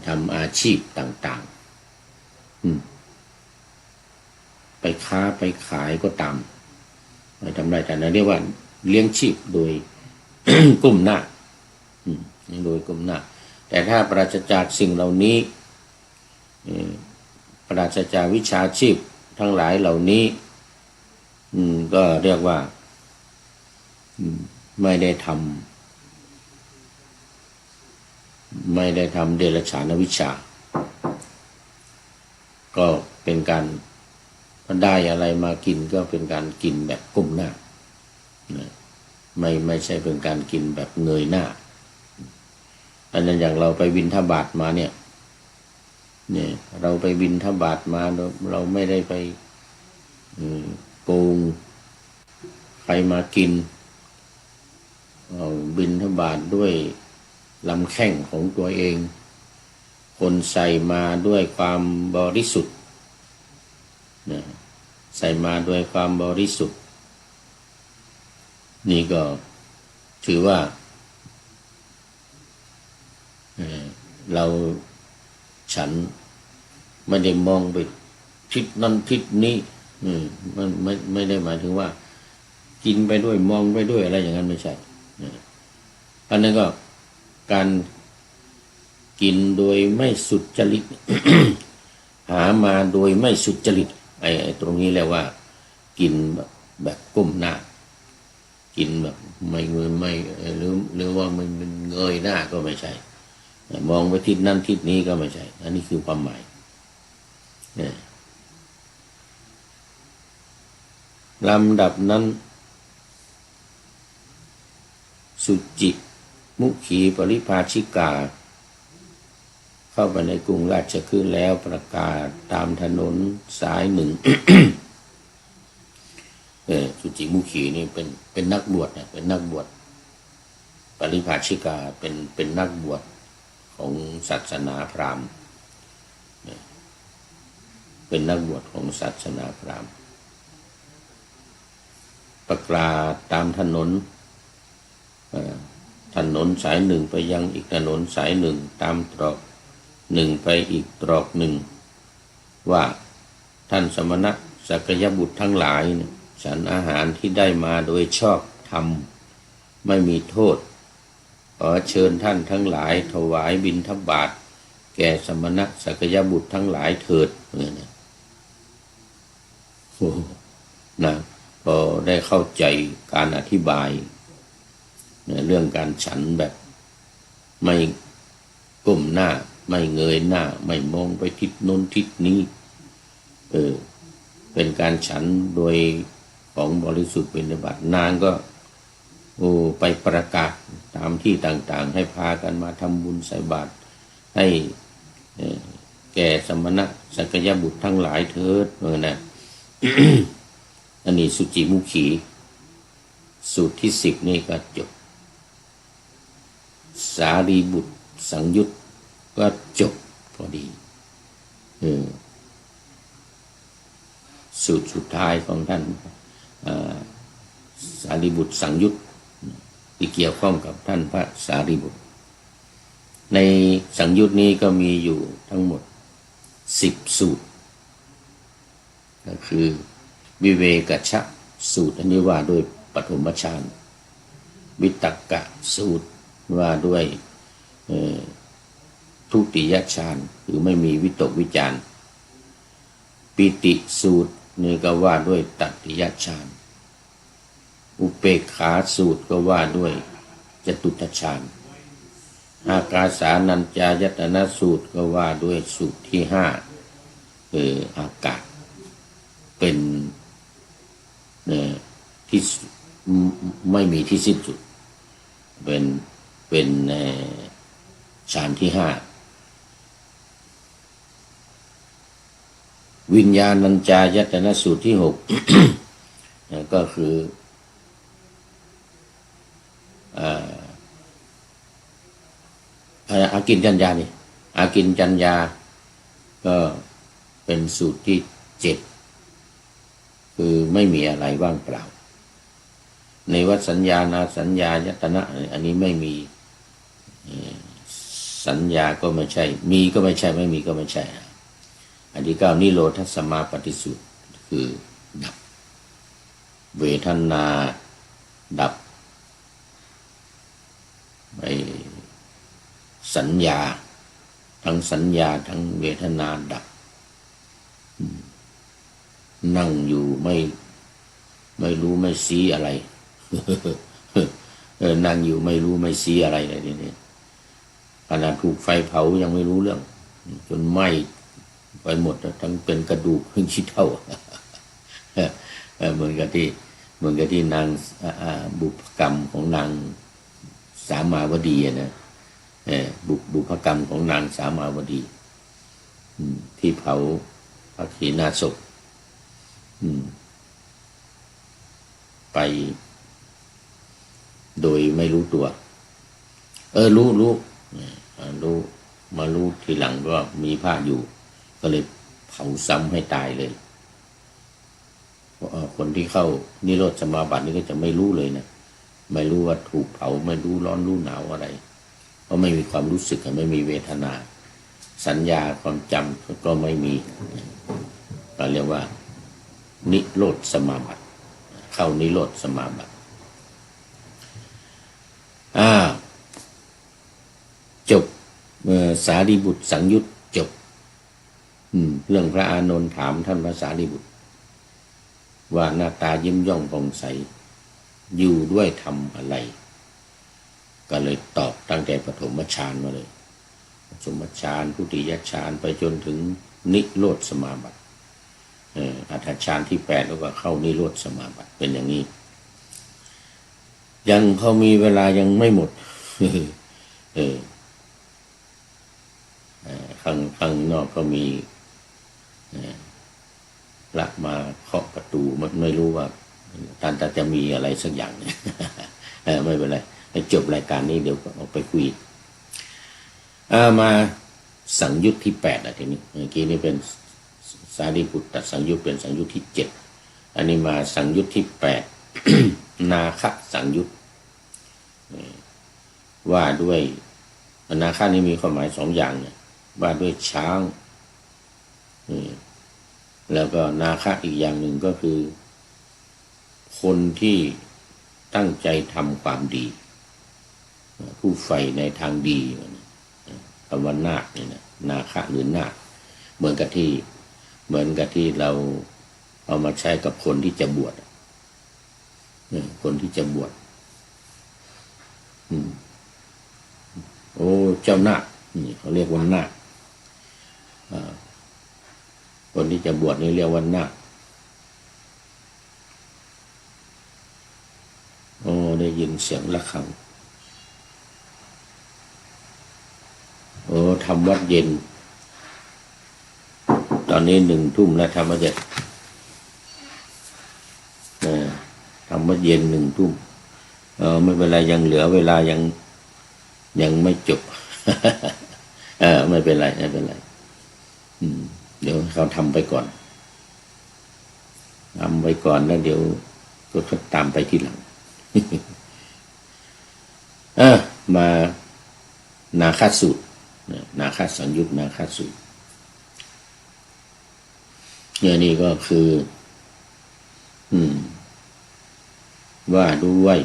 ทำอาชีพต่างๆไปค้าไปขายก็ตามไปทำไรแต่นั้นเรียกว่าเลี้ยงชีพโดย ก้มหน้าโดยก้มหน้าแต่ถ้าปราศจากสิ่งเหล่านี้ปราศจากวิชาชีพทั้งหลายเหล่านี้ก็เรียกว่าไม่ได้ทำเดรัจฉานวิชาก็เป็นการได้อะไรมากินก็เป็นการกินแบบก้มหน้าไม่ใช่เป็นการกินแบบเงยหน้าอันนั้นอย่างเราไปบิณฑบาตมาเนี่ยเราไปบิณฑบาตมาเราไม่ได้ไปโกงใครมากินบิณฑบาตด้วยลำแข้งของตัวเองคนใส่มาด้วยความบริสุทธิ์ใส่มาด้วยความบริสุทธิ์นี่ก็ถือว่าเราฉันไม่ได้มองไปทิศนั้นทิศนี้มันไม่ได้หมายถึงว่ากินไปด้วยมองไปด้วยอะไรอย่างนั้นไม่ใช่อันนั้นก็การกินโดยไม่สุจริต หามาโดยไม่สุจริตไอ้ตรงนี้เรียกว่ากินแบบก้มหน้ากินแบบไม่เงยไม่หรือว่ามันเงยหน้าก็ไม่ใช่มองไปทิศนั้นทิศนี้ก็ไม่ใช่อันนี้คือความหมายลำดับนั้นสุจิ มุขีปริภาชิกาเข้าไปในกรุงราชคฤห์แล้วประกาศตามถนนสายหนึ่ง สุจิมุขีนี่เป็นนักบวชนะเป็นนักบวชปริภาชิกาเป็นนักบวชของศาสนาพราหมณ์เป็นนักบวชของศาสนาพราหมณ์ประกาศตามถนนสายหนึ่งไปยังอีกถนนสายหนึ่งตามตรอกหนึ่งไปอีกตรอกหนึ่งว่าท่านสมณะสักยบุตรทั้งหลายฉันอาหารที่ได้มาโดยชอบธรรมไม่มีโทษขอเชิญท่านทั้งหลายถวายบิณฑบาตแก่สมณะสักยบุตรทั้งหลายเถิดเนี่ยนะพอได้เข้าใจการอธิบายเรื่องการฉันแบบไม่ก้มหน้าไม่เงยหน้าไม่มองไปทิศโน้นทิศนี้เป็นการฉันโดยของบริสุทธิ์เป็นบัตินางก็ไปประกาศตามที่ต่างๆให้พากันมาทำบุญใส่บาตรให้แก่สมณะสักยบุตรทั้งหลายเถิดนะ อันนี้สุจิมุขีสูตรที่10นี่ก็จบสารีบุตรสังยุตก็จบพอดีสูตรสุดท้ายของท่านสารีบุตรสังยุตที่เกี่ยวข้องกับท่านพระสารีบุตรในสังยุตนี้ก็มีอยู่ทั้งหมด10สูตรก็คือวิเวกชะสูตรอันนี้ว่าด้วยปฐมฌานวิตกกะสูตรว่าด้วยทุติยฌานคือไม่มีวิตกวิจารปิติสูตรนี่ก็ว่าด้วยตัตติยฌานอุเปกขาสูตรก็ว่าด้วยจตุตฌานอากาสานัญจายตนะสูตรก็ว่าด้วยสูตรที่5อากาศเป็นที่ไม่มีที่สิ้นสุดเป็นฌานที่5วิญญาณัญจายตนะสูตรที่6 ก็คืออากินจัญญานี่อากินจัญญาก็เป็นสูตรที่7คือไม่มีอะไรว่างเปล่าในวัฏสัญญานาสัญญายตนะอันนี้ไม่มีสัญญาก็ไม่ใช่มีก็ไม่ใช่ไม่มีก็ไม่ใช่อันที่9นิโรธสมาปฏิสูตรคือดับเวทนาดับไปสัญญาทั้งสัญญาทั้งเวทนาดับนั่งอยู่ไม่รู้ไม่ซี้อะไร นั่งอยู่ไม่รู้ไม่ซี้อะไรเลยนี่ขณะถูกไฟเผายังไม่รู้เรื่องจนไหม้ไปหมดทั้งเป็นกระดูกทั้งชิ้นเท่า เหมือนกับที่นางบุพกรรมของนางสามาวดีนะบุพกรรมของนางสามาวดีที่เผาพระขีณาสพไปโดยไม่รู้ตัวรู้มารู้ทีหลังว่ามีผ้าอยู่ก็เลยเผาซ้ำให้ตายเลยคนที่เข้านิโรธสมาบัตินี่ก็จะไม่รู้เลยนะไม่รู้ว่าถูกเผาไม่รู้ร้อนรู้หนาวอะไรเพราะไม่มีความรู้สึกไม่มีเวทนาสัญญาความจำก็ไม่มีเราเรียกว่านิโรธสมาบัติเข้านิโรธสมาบัติจบสารีบุตรสังยุตจบเรื่องพระอานนท์ถามท่านพระสารีบุตรว่าหน้าตายิ้มย่องผ่องใสอยู่ด้วยธรรมอะไรก็เลยตอบตั้งแต่ปฐมฌานมาเลยปฐมฌานทุติยฌานไปจนถึงนิโรธสมาบัติอัฏฐฌานที่8แล้วก็เข้านิโรธสมาบัติเป็นอย่างนี้ยังพอมีเวลายังไม่หมด เออข้างนอกก็มีพระมาเคาะประตูมันไม่รู้ว่าท่านจะมีอะไรสักอย่างเนี่ยไม่เป็นไรจบรายการนี้เดี๋ยวก็ออกไปคุยมาสังยุตที่8ทีนี้เมื่อกี้นี่เป็นสารีบุตรสังยุตเป็นสังยุตที่7อันนี้มาสังยุตที่8 นาคสังยุตว่าด้วยนาคนี้มีความหมาย2อย่างเนี่ยว่าด้วยช้างแล้วก็นาคอีกอย่างหนึ่งก็คือคนที่ตั้งใจทำความดีผู้ใฝ่ในทางดีคำว่านาคเนี่ยนะนาคหรือนาคเหมือนกับที่เราเอามาใช้กับคนที่จะบวชคนที่จะบวชโอ้เจ้านาคนี่เขาเรียกว่านาคคนที่จะบวชนี่เรียกว่านาคโอ้ได้ยินเสียงระฆังโอ้ทำวัดเย็นตอนนี้1 ทุ่มแล้วทำวัดเย็นทำวัดเย็น1 ทุ่มไม่เป็นไรยังเหลือเวลายังไม่จบไม่เป็นไรเดี๋ยวเขาทำไปก่อนแล้วเดี๋ยวก็ตามไปทีหลัง มานาคสูตรนาคสังยุตนาคสูตรเนี่ยนี่ก็คือว่าด้วย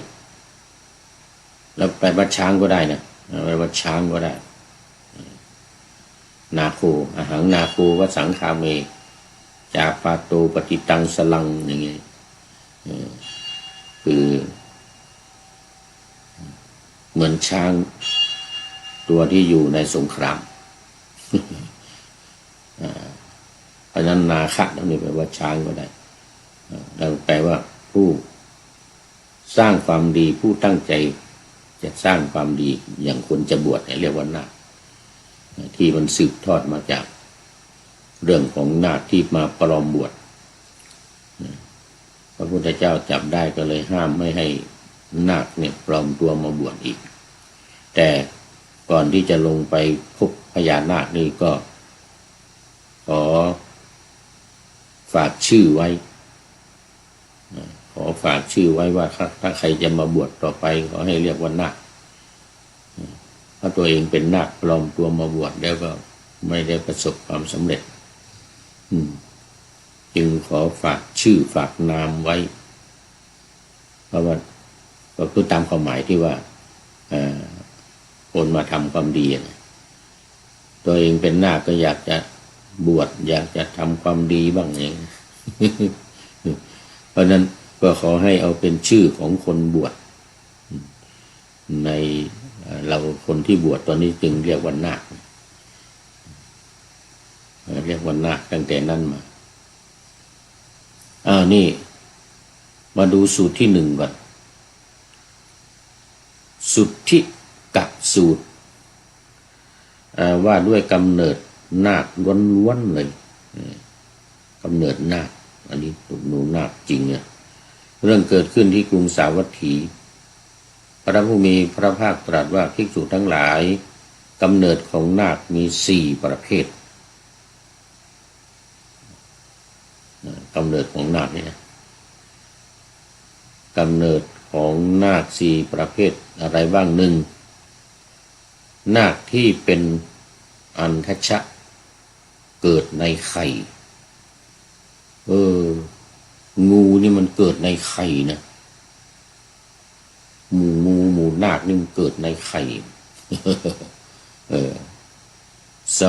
แล้วไปวัดช้างก็ได้นะไปวัดช้างก็ได้นาโคอาหังนาโควสังคาเมจาปาโตปฏิตังสลังอย่างเงี้ยคือเหมือนช้างตัวที่อยู่ในสงครามเพราะนั้นนาคะนั่นแปลว่าช้างก็ได้แล้วแปลว่าผู้สร้างความดีผู้ตั้งใจจะสร้างความดีอย่างคนจะบวชเรียกว่านาคที่มันสืบทอดมาจากเรื่องของนาคที่มาปลอมบวชพระพุทธเจ้าจับได้ก็เลยห้ามไม่ให้นาคเนี่ยปลอมตัวมาบวชอีกแต่ก่อนที่จะลงไปพบพญานาคนี่ก็ขอฝากชื่อไว้ว่าถ้าใครจะมาบวชต่อไปขอให้เรียกว่านาคเพราะตัวเองเป็นนาคปลอมตัวมาบวชแล้วก็ไม่ได้ประสบความสำเร็จจึงขอฝากชื่อฝากนามไว้เพราะว่าก็คือตามความหมายที่ว่าคนมาทำความดีตัวเองเป็นนาคก็อยากจะบวชอยากจะทำความดีบ้างเอง เพราะนั้นก็ขอให้เอาเป็นชื่อของคนบวชในเราคนที่บวชตอนนี้จึงเรียกว่านาคตั้งแต่นั้นมานี่มาดูสูตรที่1ก่อนสุทธิกะสูตรว่าด้วยกำเนิดนาคล้วนๆเลยกำเนิดนาคอันนี้ตุกหนูนาคจริงเนี่ยเรื่องเกิดขึ้นที่กรุงสาวัตถีพระผู้มีพระภาคตรัสว่าภิกษุทั้งหลายกำเนิดของนาคมี4 ประเภทกำเนิดของนาคเนี่ยกำเนิดของนาค4 ประเภทอะไรบ้าง1นาคที่เป็นอันทชะเกิดในไข่งูนี่มันเกิดในไข่นะหมูนาคนี่มันเกิดในไข่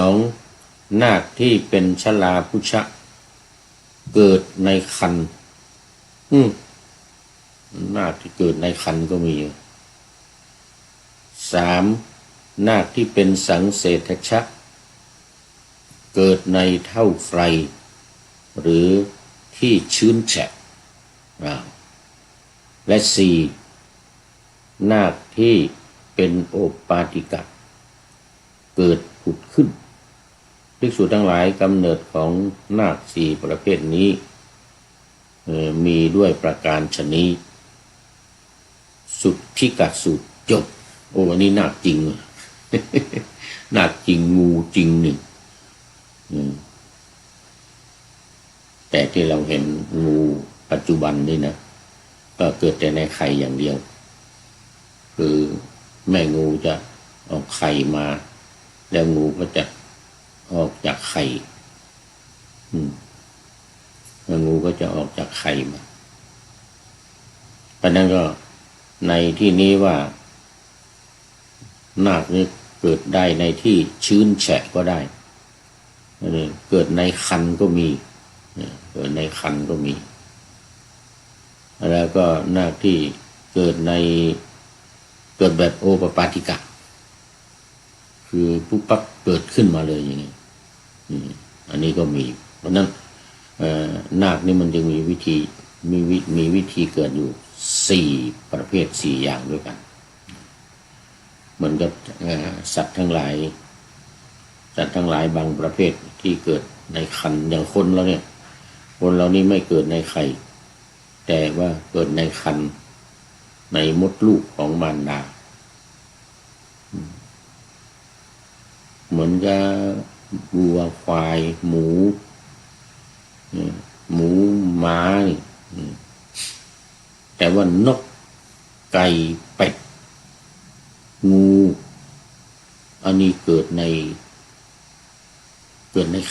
2นาคที่เป็นชลาพุชะเกิดในครรภ์นาคที่เกิดในครรภ์ก็มี3นาคที่เป็นสังเสทชะเกิดในเท่าไฟหรือที่ชื้นแฉะและ4นาคที่ เป็นโอปาติกะเกิดผุดขึ้นภิกษุทั้งหลายกำเนิดของนาคสี่ประเภทนี้มีด้วยประการชนี้สุทธิกสูตรจบโอ้อันนี้นาคจริง นาคจริงงูจริงหนึ่งแต่ที่เราเห็นงูปัจจุบันนี่นะก็เกิดแต่ในไข่อย่างเดียวคือแม่งูจะออกไข่มาแล้วงูก็จะออกจากไข่แล้วงูก็จะออกจากไข่มาเพราะนั้นก็ในที่นี้ว่านาคนี้เกิดได้ในที่ชื้นแฉะก็ได้เกิดในคันก็มีเกิดในคันก็มีแล้วก็นาคที่เกิดแบบโอปปาติกะคือปุ๊บปั๊บเกิดขึ้นมาเลยอย่างนี้อันนี้ก็มีเพราะนั้นนาคนี่มันจึงมีวิธีเกิดอยู่สี่ประเภทสี่อย่างด้วยกันเหมือนกับสัตว์ทั้งหลายบางประเภทที่เกิดในครรภ์อย่างคนเราเนี่ยคนเรานี่ไม่เกิดในไข่แต่ว่าเกิดในครรภ์ในมดลูกของมารดาเหมือนกับวัวควายหมูม้านี่แต่ว่านกไก่เป็ดงูอันนี้เกิดใน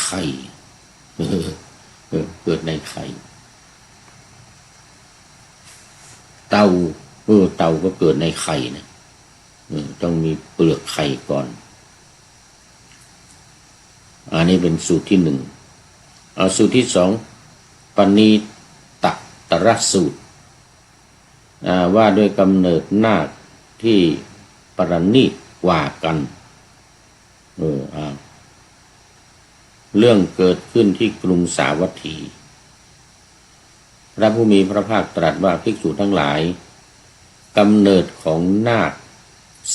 ไข่เกิดในไข่เต่าก็เกิดในไข่นะต้องมีเปลือกไข่ก่อนอันนี้เป็นสูตรที่หนึ่งเอาสูตรที่สองปณีตตรสูตรว่าด้วยกำเนิดนาคที่ประณีตกว่ากันเรื่องเกิดขึ้นที่กรุงสาวัตถีพระผู้มีพระภาคตรัสว่าภิกษุทั้งหลายกำเนิดของนาค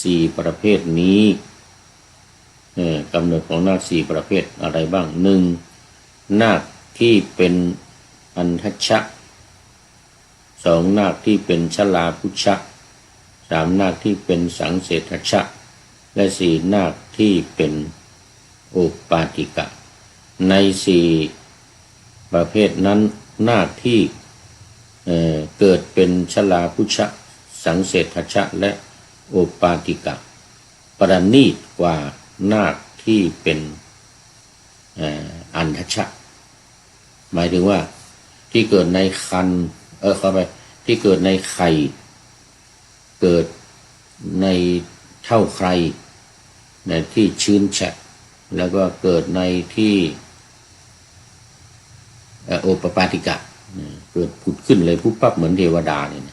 สี่ประเภทนี้กำเนิดของนาคสี่ประเภทอะไรบ้างหนึ่งนาคที่เป็นอันทัชชะสองนาคที่เป็นชลาพุชชะสามนาคที่เป็นสังเสทัชชะและสี่นาคที่เป็นโอปาติกะในสี่ประเภทนั้นนาคที่เกิดเป็นชลาพุชชะสังเสทัชชะและโอปาติกะประณีตกว่านาคที่เป็นอันทัชชะหมายถึงว่าที่เกิดในคันเข้าไปที่เกิดในไข่เกิดในเท่าไครในที่ชื้นแฉะแล้วก็เกิดในที่โอปปาติกะเกิดผุดขึ้นเลยปุ๊บปั๊บเหมือนเทวดาเนี่ย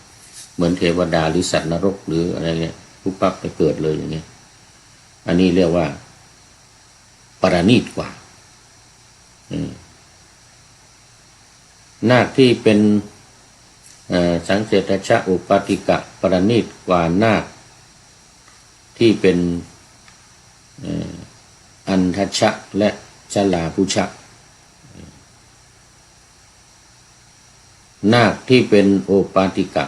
เหมือนเทวดาหรือสัตว์นรกหรืออะไรเนี่ยปุ๊บปั๊บไปเกิดเลยอย่างเงี้ยอันนี้เรียกว่าประณีตกว่านาคที่เป็นสังเสทัชชะโอปาติกะประณีตกว่านาคที่เป็นอันทัชชะและชลาพุชชะนาคที่เป็นโอปาติกะ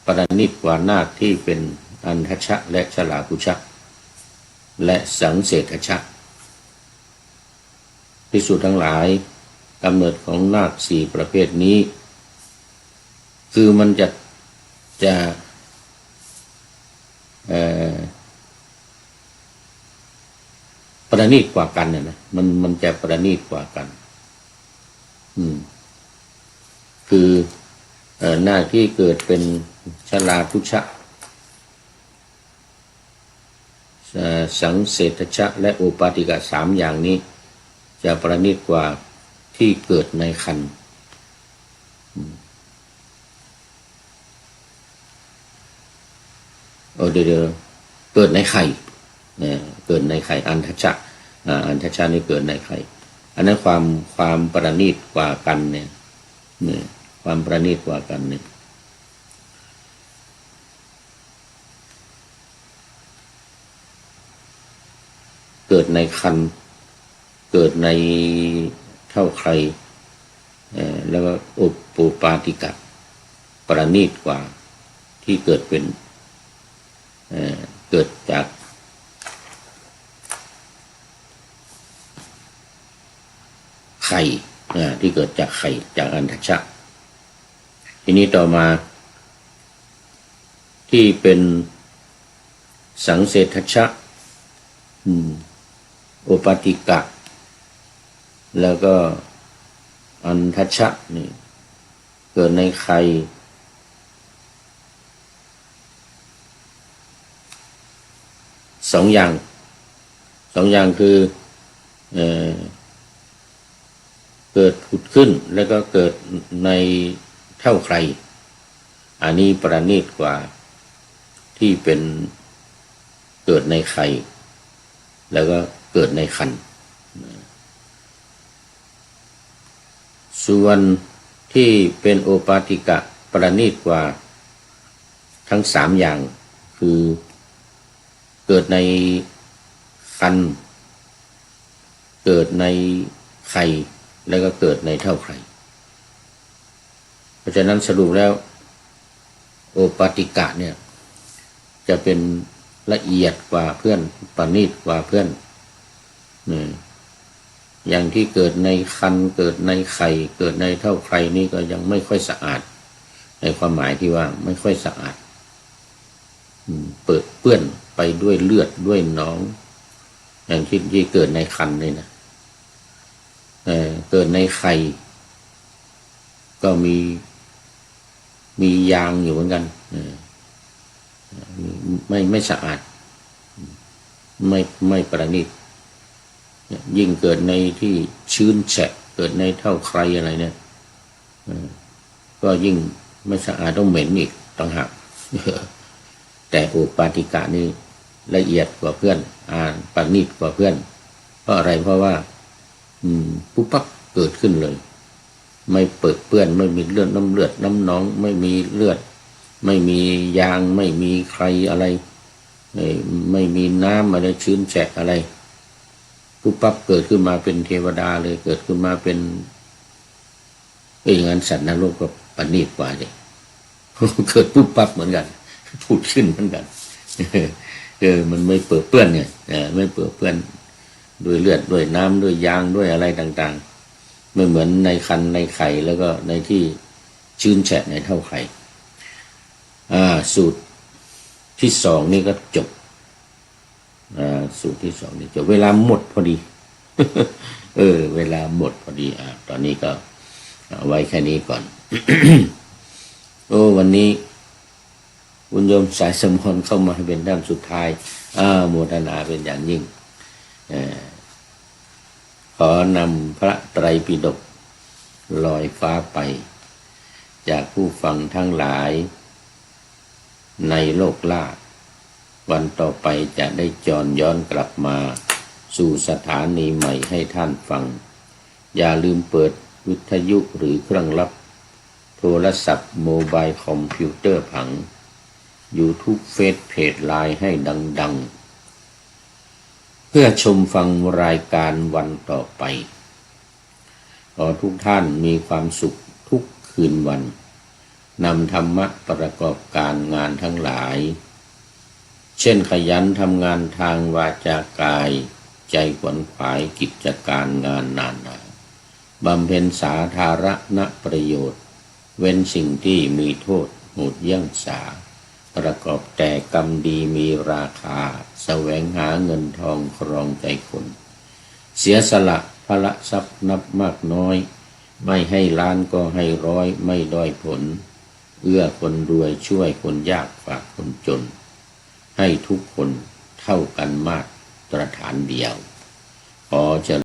ประณีตกว่านาคที่เป็นอันทัชชะและชลาพุชชะและสังเสทัชชะภิกษุทั้งหลายกำเนิดของนาคสี่ประเภทนี้คือมันจะประณีตกว่ากันนะมันจะประณีตกว่ากันคือนาคที่เกิดเป็นชลาพุชชะสังเสทัชชะและโอปาติกะสามอย่างนี้จะประณีตกว่าที่เกิดในครรภ์เดี๋ยวเกิดในไข่เกิดในไข่อันทัชชะนี่เกิดในไข่อันนั้นความประณีตกว่ากันเนี่ยความประณีตกว่ากันเนี่ย เกิดในคันเกิดในเท่าใครแล้วก็อุปูปาติกะประณีตกว่าที่เกิดเป็นเกิดจากไข่ที่เกิดจากไข่จากอันทชะทีนี้ต่อมาที่เป็นสังเสทชะโอปาติกะแล้วก็อันทชะนี่เกิดในไข่สองอย่างคือเกิดผุดขึ้นแล้วก็เกิดในเท่าใครอันนี้ประณีตกว่าที่เป็นเกิดในไข่แล้วก็เกิดในครรภ์ส่วนที่เป็นโอปาติกะประณีตกว่าทั้งสามอย่างคือเกิดในครรภ์เกิดในไข่แล้วก็เกิดในเท่าไข่เพราะฉะนั้นสรุปแล้วโอปาติกะเนี่ยจะเป็นละเอียดกว่าเพื่อนประณีตกว่าเพื่อนอย่างที่เกิดในครรภ์เกิดในไข่เกิดในเท่าไข่นี่ก็ยังไม่ค่อยสะอาดในความหมายที่ว่าไม่ค่อยสะอาดเปื้อนไปด้วยเลือดด้วยหนองอย่างที่เกิดในครรภ์นี่นะเกิดในไข่ก็มียางอยู่เหมือนกันไม่สะอาดไม่ประณีตยิ่งเกิดในที่ชื้นแฉะเกิดในเท่าใครอะไรเนี่ยก็ยิ่งไม่สะอาดต้องเหม็นอีกต่างหากแต่โอปาติกะนี่ละเอียดกว่าเพื่อนประณีตกว่าเพื่อนเพราะอะไรเพราะว่าปุ๊บปั๊บเกิดขึ้นเลยไม่เปื้อนไม่มีเลือดน้ำหนองไม่มีเลือดไม่มียางไม่มีใครอะไรไม่มีน้ำอะไรชื้นแฉะอะไรปุ๊บปั๊บเกิดขึ้นมาเป็นเทวดาเลยเกิดขึ้นมาเป็นอย่างนั้นสัตว์นรกก็ประณีตกว่าเลยเกิดปุ๊บปั๊บเหมือนกันพูดขึ้นเหมือนกันมันไม่เปื้อนเนี่ยไม่เปื้อนด้วยเลือดด้วยน้ำด้วยยางด้วยอะไรต่างๆไม่เหมือนในครรภ์ในไข่แล้วก็ในที่ชื้นแฉะในเท่าไข่สูตรที่สองนี่ก็จบสูตรที่สองนี่จบเวลาหมดพอดี เวลาหมดพอดีตอนนี้ก็ไว้แค่นี้ก่อน วันนี้บุญโยมสายสมรเข้ามาเป็นด้านสุดท้ายโมทนาเป็นอย่างยิ่งขอนำพระไตรปิฎกลอยฟ้าไปจากผู้ฟังทั้งหลายในโลกล่าวันต่อไปจะได้จรย้อนกลับมาสู่สถานีใหม่ให้ท่านฟังอย่าลืมเปิดวิทยุหรือเครื่องรับโทรศัพท์โมบายคอมพิวเตอร์ผังYouTube เฟซเพจไลน์ให้ดังๆเพื่อชมฟังรายการวันต่อไปขอทุกท่านมีความสุขทุกคืนวันนำธรรมะประกอบการงานทั้งหลายเช่นขยันทำงานทางวาจากายใจขวนขวายกิจการงานนานาบำเพ็ญสาธารณประโยชน์เว้นสิ่งที่มีโทษโหดเยี่ยงสาประกอบแต่กรรมดีมีราคาแสวงหาเงินทองครองใจคนเสียสละพละทรัพย์นับมากน้อยไม่ให้ล้านก็ให้ร้อยไม่ด้อยผลเอื้อคนรวยช่วยคนยากฝากคนจนให้ทุกคนเท่ากันมาตรฐานเดียวขอเจริญ